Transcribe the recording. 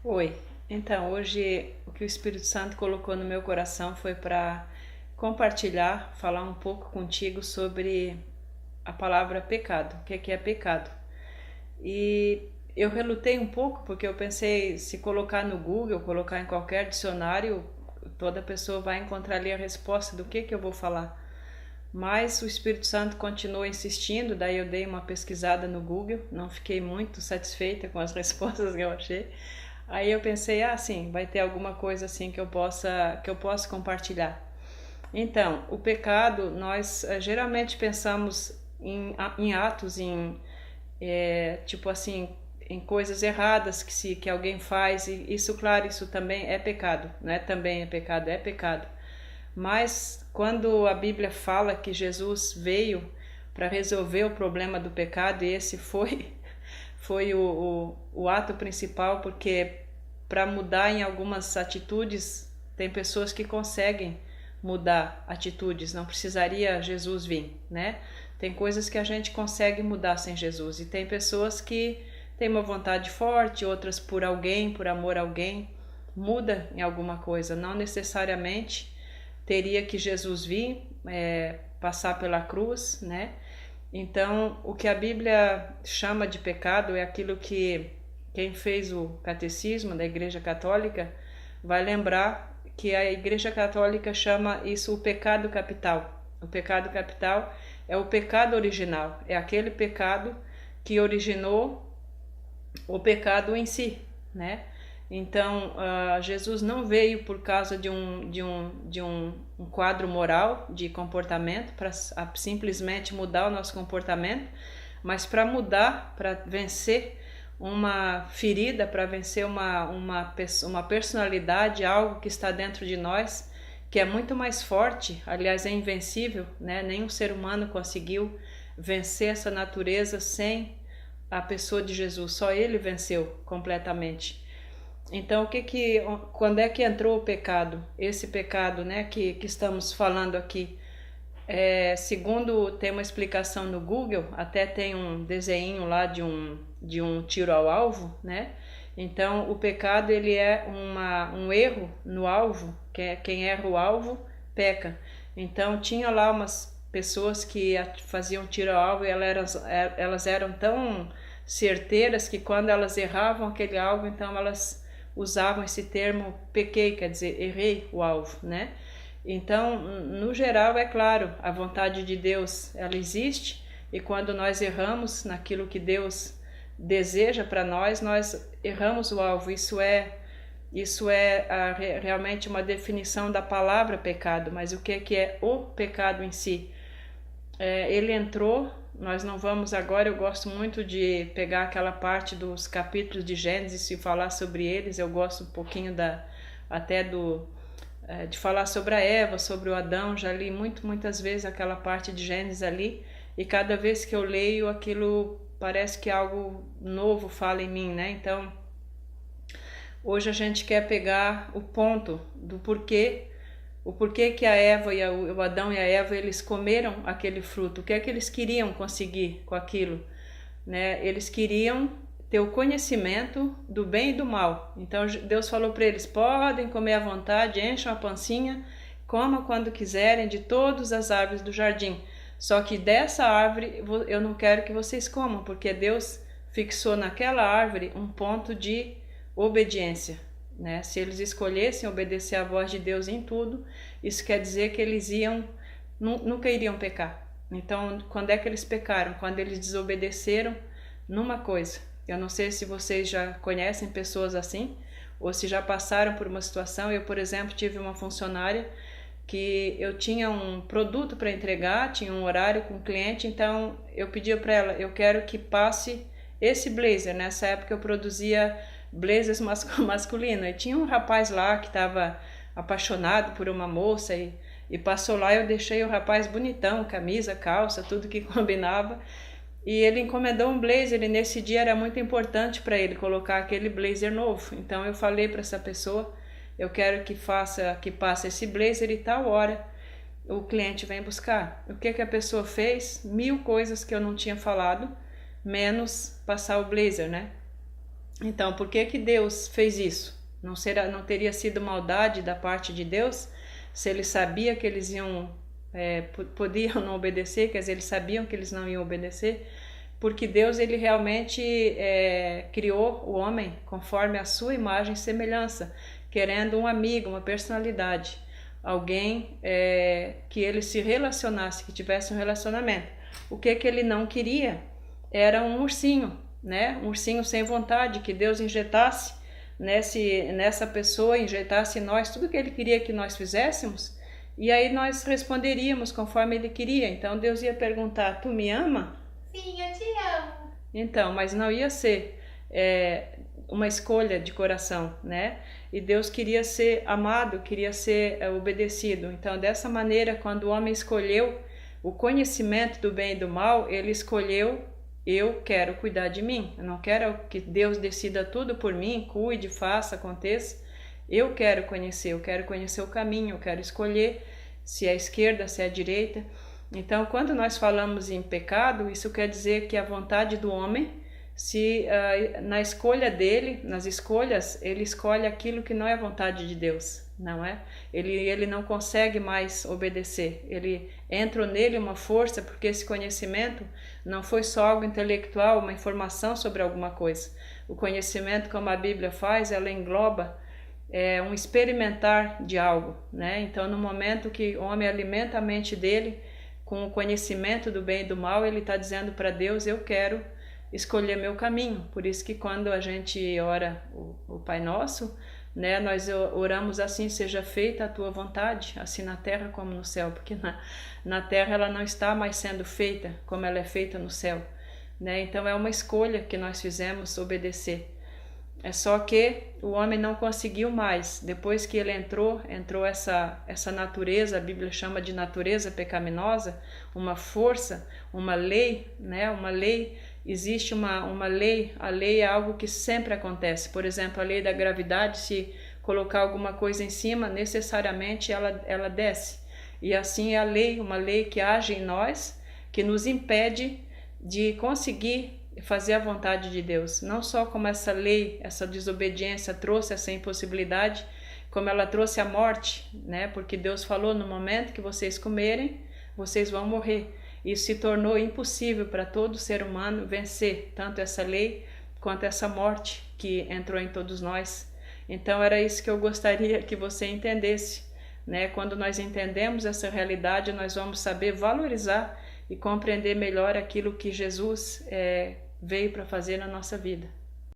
Oi, então hoje o que o Espírito Santo colocou no meu coração foi para compartilhar, falar um pouco contigo sobre a palavra pecado, o que é pecado. E eu relutei um pouco porque eu pensei, se colocar no Google, colocar em qualquer dicionário, toda pessoa vai encontrar ali a resposta do que eu vou falar. Mas o Espírito Santo continuou insistindo, daí eu dei uma pesquisada no Google, não fiquei muito satisfeita com as respostas que eu achei. Aí eu pensei, sim, vai ter alguma coisa assim que eu possa compartilhar. Então, o pecado, nós geralmente pensamos em atos, tipo assim, em coisas erradas que alguém faz, e isso, claro, isso também é pecado, não é também é pecado, é pecado. Mas quando a Bíblia fala que Jesus veio para resolver o problema do pecado, e esse foi o ato principal, porque para mudar em algumas atitudes, tem pessoas que conseguem mudar atitudes, não precisaria Jesus vir, né? Tem coisas que a gente consegue mudar sem Jesus, e tem pessoas que têm uma vontade forte, outras por alguém, por amor a alguém, muda em alguma coisa, não necessariamente teria que Jesus vir, passar pela cruz, né? Então, o que a Bíblia chama de pecado é aquilo que quem fez o catecismo da Igreja Católica vai lembrar que a Igreja Católica chama isso o pecado capital. O pecado capital é o pecado original, é aquele pecado que originou o pecado em si, né? Então, Jesus não veio por causa de um quadro moral, de comportamento, para simplesmente mudar o nosso comportamento, mas para mudar, para vencer uma ferida, para vencer uma personalidade, algo que está dentro de nós, que é muito mais forte, aliás, é invencível, né? Nenhum ser humano conseguiu vencer essa natureza sem a pessoa de Jesus, só ele venceu completamente. Então, quando é que entrou o pecado? Esse pecado, né, que estamos falando aqui, segundo tem uma explicação no Google, até tem um desenho lá de um tiro ao alvo, né? Então, o pecado ele é um erro no alvo, quem erra o alvo peca. Então, tinha lá umas pessoas que faziam tiro ao alvo e elas eram tão certeiras que quando elas erravam aquele alvo, então elas usavam esse termo pequei, quer dizer, errei o alvo, né? Então, no geral, é claro, a vontade de Deus, ela existe, e quando nós erramos naquilo que Deus deseja para nós erramos o alvo. Isso é realmente uma definição da palavra pecado, mas o que é o pecado em si? Ele entrou, nós não vamos agora, eu gosto muito de pegar aquela parte dos capítulos de Gênesis e falar sobre eles, eu gosto um pouquinho de falar sobre a Eva, sobre o Adão, já li muitas vezes aquela parte de Gênesis ali, e cada vez que eu leio aquilo parece que algo novo fala em mim, né? Então, hoje a gente quer pegar o ponto do porquê, o porquê que a Eva e o Adão e a Eva eles comeram aquele fruto, o que é que eles queriam conseguir com aquilo, né? Eles queriam ter o conhecimento do bem e do mal. Então Deus falou para eles: podem comer à vontade, encham a pancinha, comam quando quiserem de todas as árvores do jardim. Só que dessa árvore eu não quero que vocês comam, porque Deus fixou naquela árvore um ponto de obediência, né? Se eles escolhessem obedecer à voz de Deus em tudo, isso quer dizer que eles nunca iriam pecar. Então, quando é que eles pecaram? Quando eles desobedeceram numa coisa. Eu não sei se vocês já conhecem pessoas assim, ou se já passaram por uma situação. Eu, por exemplo, tive uma funcionária que eu tinha um produto para entregar, tinha um horário com o cliente, então eu pedia para ela: eu quero que passe esse blazer. Nessa época eu produzia blazers masculino, e tinha um rapaz lá que estava apaixonado por uma moça, e passou lá, eu deixei o rapaz bonitão, camisa, calça, tudo que combinava, e ele encomendou um blazer, e nesse dia era muito importante para ele colocar aquele blazer novo. Então eu falei para essa pessoa: eu quero que passe esse blazer e tal hora o cliente vem buscar. O que a pessoa fez? 1000 coisas que eu não tinha falado, menos passar o blazer, né? Então, por que que Deus fez isso? Não teria sido maldade da parte de Deus se ele sabia que eles podiam não obedecer, quer dizer, eles sabiam que eles não iam obedecer, porque Deus ele realmente criou o homem conforme a sua imagem e semelhança, querendo um amigo, uma personalidade, alguém que ele se relacionasse, que tivesse um relacionamento. O que ele não queria era um ursinho, né? Um ursinho sem vontade, que Deus injetasse nessa pessoa, injetasse em nós tudo que ele queria que nós fizéssemos, e aí nós responderíamos conforme ele queria. Então Deus ia perguntar: tu me ama? Sim, eu te amo. Então, mas não ia ser uma escolha de coração, né? E Deus queria ser amado, queria ser obedecido. Então, dessa maneira, quando o homem escolheu o conhecimento do bem e do mal, ele escolheu: eu quero cuidar de mim, eu não quero que Deus decida tudo por mim, cuide, faça, aconteça. Eu quero conhecer o caminho, eu quero escolher se é a esquerda, se é a direita. Então, quando nós falamos em pecado, isso quer dizer que a vontade do homem, se na escolha dele, nas escolhas, ele escolhe aquilo que não é vontade de Deus, não é? Ele não consegue mais obedecer. Ele entra nele uma força, porque esse conhecimento não foi só algo intelectual, uma informação sobre alguma coisa. O conhecimento, como a Bíblia faz, ela engloba um experimentar de algo, né? Então, no momento que o homem alimenta a mente dele com o conhecimento do bem e do mal, ele está dizendo para Deus: eu quero escolher meu caminho. Por isso que quando a gente ora o Pai Nosso, né, nós oramos assim: seja feita a tua vontade, assim na terra como no céu, porque na terra ela não está mais sendo feita como ela é feita no céu, né? Então é uma escolha que nós fizemos obedecer. É só que o homem não conseguiu mais. Depois que ele entrou essa natureza, a Bíblia chama de natureza pecaminosa, uma força, uma lei, né? Uma lei, existe uma lei, a lei é algo que sempre acontece. Por exemplo, a lei da gravidade, se colocar alguma coisa em cima, necessariamente ela desce. E assim é a lei, uma lei que age em nós, que nos impede de conseguir fazer a vontade de Deus. Não só como essa lei, essa desobediência trouxe essa impossibilidade, como ela trouxe a morte, né? Porque Deus falou: no momento que vocês comerem, vocês vão morrer. Isso se tornou impossível para todo ser humano vencer tanto essa lei quanto essa morte que entrou em todos nós. Então era isso que eu gostaria que você entendesse, né? Quando nós entendemos essa realidade, nós vamos saber valorizar e compreender melhor aquilo que Jesus veio para fazer na nossa vida.